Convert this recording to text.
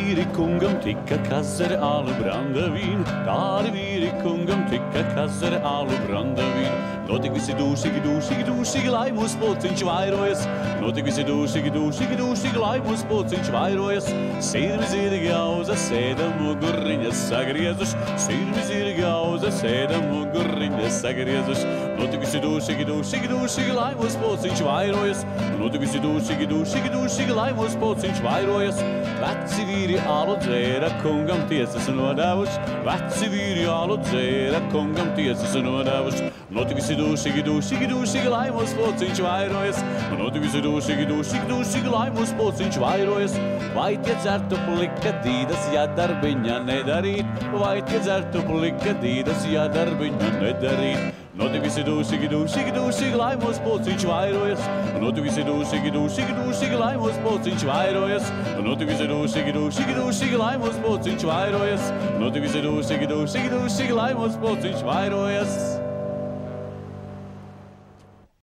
vīri kungam tika kazara alu brandavīnu, tādi vīri kungam tika kazara alu brandavīnu. Notik visi dūšīgi, dūšīgi, dūšīgi, lai mūsu pulciņš vairojas. Notik visi dūšīgi, dūšīgi, dūšīgi, lai mūsu pulciņš vairojas. Sirmi zirgi auza, sēda muguriņas sagriezuši. Sirmi zirgi auza, sēda muguriņas sagriezuši. Notik visi dūšīgi, dūšīgi, dūšīgi, lai mūsu pulciņš vairojas. Notik visi dūšīgi, dūšīgi, dūšīgi, lai mūsu pulciņš vairojas. Veci vīri alu dzēra, kungam tiesas nodevuši. Veci vīri alu dzēra, kungam tiesas nodevuši. Notik visi dūšīgi, dūšīgi, dūšīgi, lai mūsu pulciņš vairojas. Notik visi dūšīgi, dūšīgi, dūšīgi, lai mūsu pulciņš vairojas. Vai tie dzertu plika dīdas, ja darbiņa nedarīt? Vai tie dzertu plika dīdas, ja darbiņa nedarīt? Notik visi dūšīgi, dūšīgi, dūšīgi, lai mūsu pulciņš vairojas. Notik visi dūšīgi, dūšīgi, dūšīgi, lai mūsu pulciņš vairojas. Notik visi dūšīgi, dūšīgi, dūšīgi, lai mūsu pulciņš vairojas. Notik visi dūšīgi, dūšīgi, dūšīgi, lai mūsu pulciņš vairojas.